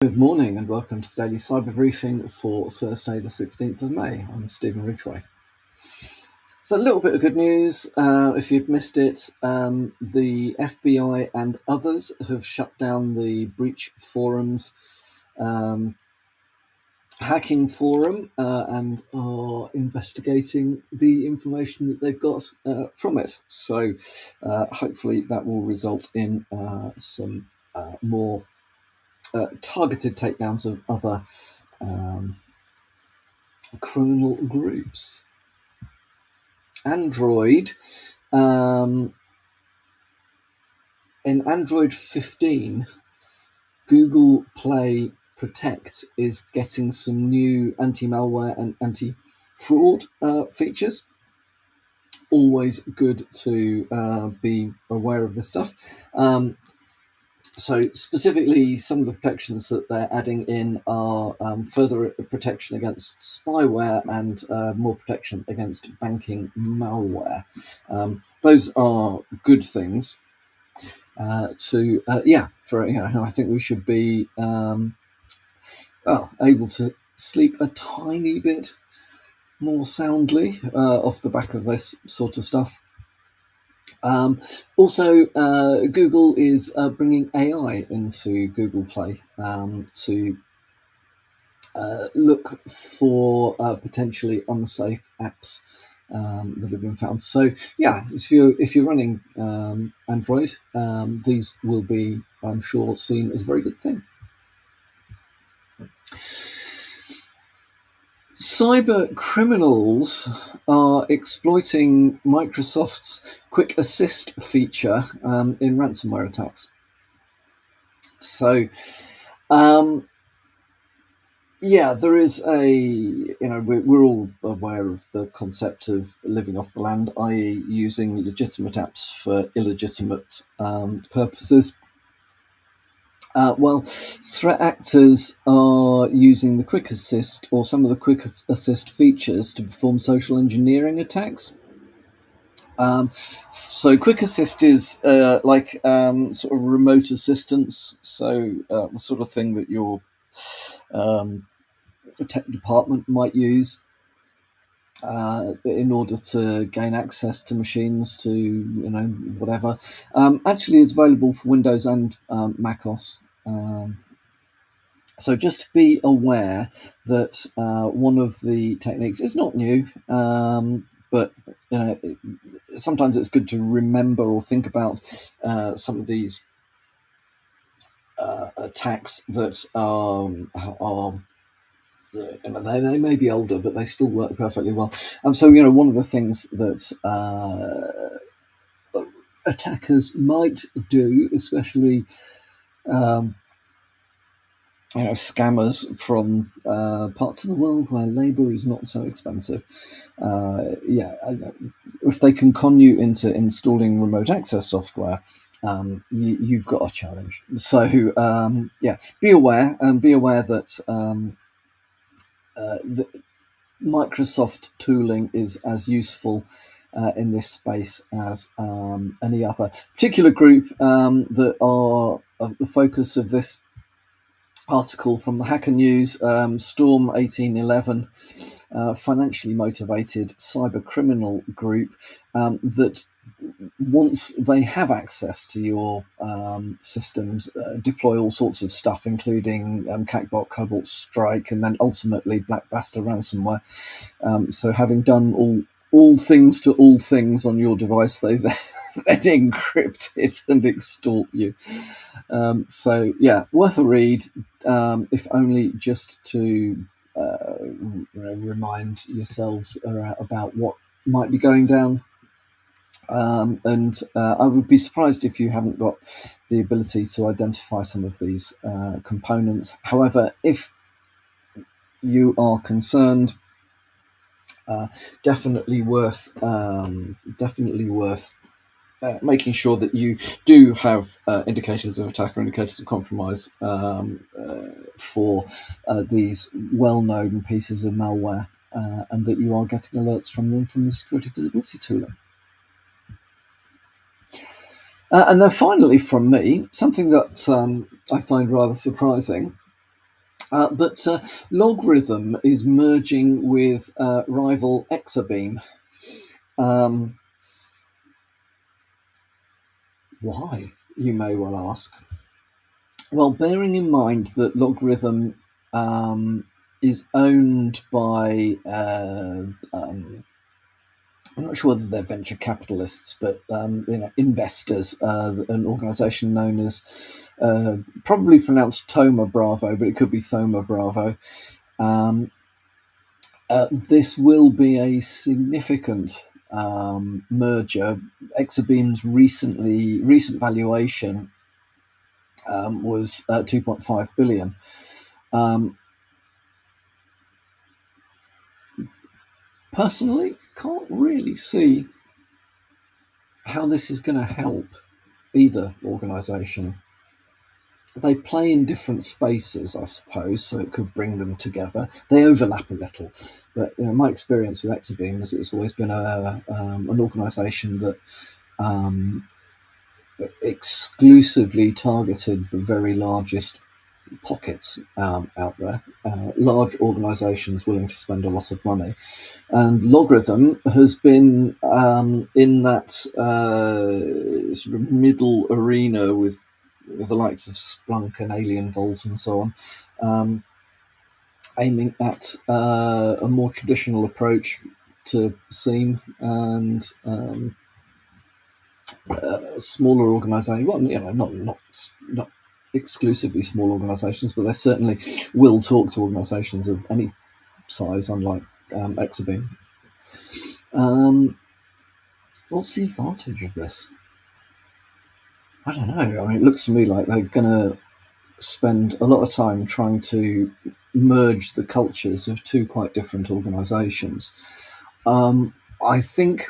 Good morning and welcome to the Daily Cyber Briefing for Thursday, the 16th of May. I'm Stephen Ridgway. So, a little bit of good news. If you've missed it, the FBI and others have shut down the Breach Forum's hacking forum and are investigating the information that they've got from it. So, hopefully, that will result in some more targeted takedowns of other criminal groups. Android, in Android 15, Google Play Protect is getting some new anti-malware and anti-fraud features. Always good to be aware of this stuff. So specifically, some of the protections that they're adding in are further protection against spyware and more protection against banking malware. Those are good things I think we should be able to sleep a tiny bit more soundly off the back of this sort of stuff. Also, Google is bringing AI into Google Play to look for potentially unsafe apps that have been found. So, yeah, if you're running Android, these will be, I'm sure, seen as a very good thing. Cyber criminals are exploiting Microsoft's Quick Assist feature in ransomware attacks. So, there is we're all aware of the concept of living off the land, i.e. using legitimate apps for illegitimate purposes. Threat actors are using the Quick Assist or some of the Quick Assist features to perform social engineering attacks. So Quick Assist is like sort of remote assistance, so the sort of thing that your tech department might use in order to gain access to machines, to whatever. Actually, it's available for Windows and Mac OS. So just be aware that one of the techniques is not new, but sometimes it's good to remember or think about some of these attacks that are they may be older, but they still work perfectly well. So one of the things that attackers might do, especially scammers from parts of the world where labour is not so expensive. If they can con you into installing remote access software, you've got a challenge. So be aware, and be aware that the Microsoft tooling is as useful in this space as any other. Particular group that are the focus of this article from the Hacker News, Storm 1811, financially motivated cyber criminal group that once they have access to your systems, deploy all sorts of stuff, including Catbot, Cobalt Strike, and then ultimately Black Basta ransomware. So having done all things to all things on your device, they then encrypt it and extort you. Worth a read, if only just to remind yourselves about what might be going down. I would be surprised if you haven't got the ability to identify some of these components. However, if you are concerned, definitely worth making sure that you do have indicators of attack or indicators of compromise for these well-known pieces of malware, and that you are getting alerts from them from the security visibility tooling. And then finally from me, something that I find rather surprising. But Logarithm is merging with rival Exabeam. Um, why, you may well ask? Well, bearing in mind that Logarithm is owned by, I'm not sure whether they're venture capitalists, but investors, an organisation known as, probably pronounced Thoma Bravo, but it could be Thoma Bravo. This will be a significant merger. Exabeam's recent valuation was 2.5 billion. Personally, can't really see how this is going to help either organisation. They play in different spaces, I suppose, so it could bring them together. They overlap a little, but my experience with Exabeam is it's always been an organisation that exclusively targeted the very largest pockets out there, large organisations willing to spend a lot of money. And Logarithm has been in that sort of middle arena with the likes of Splunk and Alien Vault and so on, aiming at a more traditional approach to SIEM and smaller organisations. Well, not exclusively small organisations, but they certainly will talk to organisations of any size, unlike Exabeam. What's the advantage of this? I don't know. I mean, it looks to me like they're going to spend a lot of time trying to merge the cultures of two quite different organisations. I think,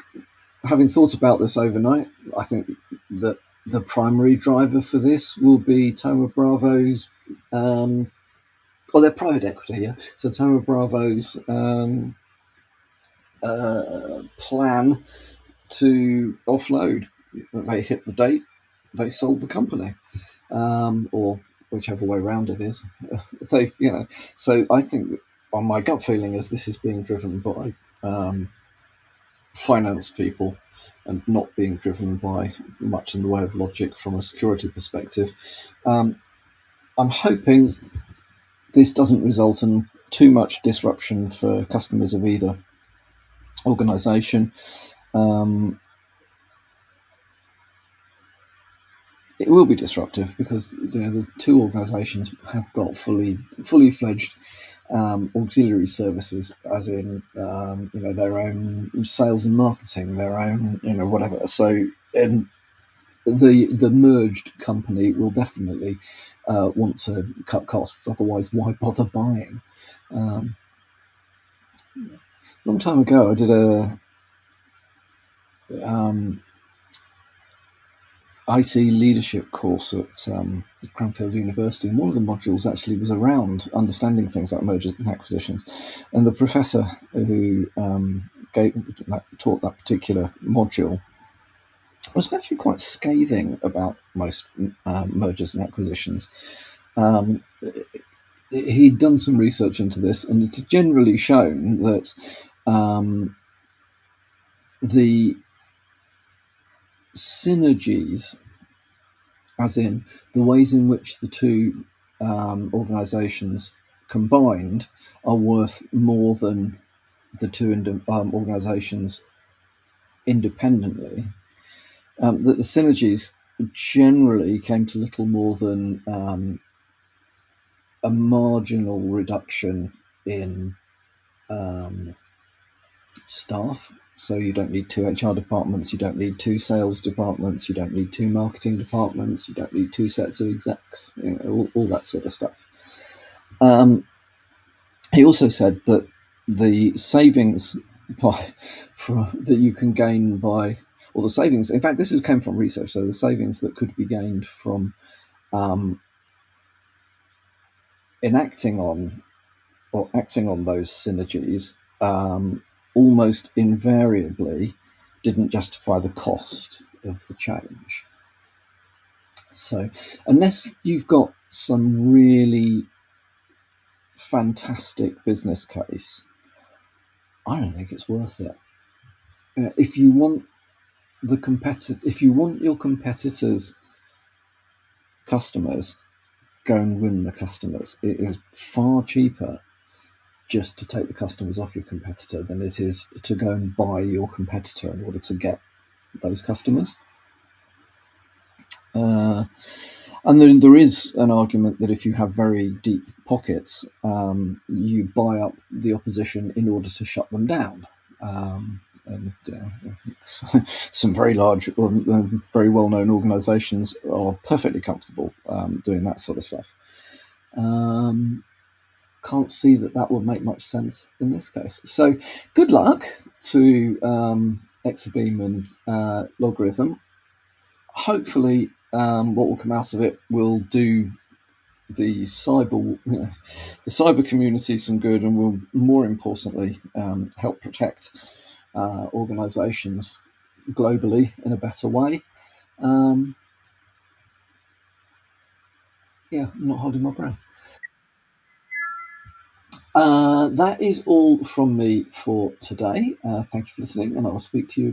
having thought about this overnight, I think that the primary driver for this will be Thoma Bravo's, they're private equity, yeah. So Thoma Bravo's plan to offload. They hit the date, they sold the company, or whichever way around it is. So I think, on my gut feeling is this is being driven by finance people and not being driven by much in the way of logic from a security perspective. I'm hoping this doesn't result in too much disruption for customers of either organisation. It will be disruptive because the two organisations have got fully fledged auxiliary services, as in their own sales and marketing, their own whatever. So, and the merged company will definitely want to cut costs. Otherwise, why bother buying? Long time ago, I did a IT leadership course at Cranfield University, and one of the modules actually was around understanding things like mergers and acquisitions. And the professor who taught that particular module was actually quite scathing about most mergers and acquisitions. He'd done some research into this, and it had generally shown that the synergies, as in the ways in which the two organisations combined, are worth more than the two organisations independently. That the synergies generally came to little more than a marginal reduction in staff. So you don't need two HR departments, you don't need two sales departments, you don't need two marketing departments, you don't need two sets of execs, all that sort of stuff. He also said that the savings that you can gain by, or the savings, in fact, this came from research, so the savings that could be gained from enacting on or acting on those synergies almost invariably didn't justify the cost of the change. So unless you've got some really fantastic business case, I don't think it's worth it. If you want if you want your competitors' customers, go and win the customers. It is far cheaper just to take the customers off your competitor than it is to go and buy your competitor in order to get those customers. And then there is an argument that if you have very deep pockets, you buy up the opposition in order to shut them down. And I think some very large, very well-known organisations are perfectly comfortable doing that sort of stuff. Can't see that would make much sense in this case. So good luck to Exabeam and Logarithm. Hopefully what will come out of it will do the cyber community some good, and will, more importantly, help protect organisations globally in a better way. I'm not holding my breath. That is all from me for today. Thank you for listening, and I'll speak to you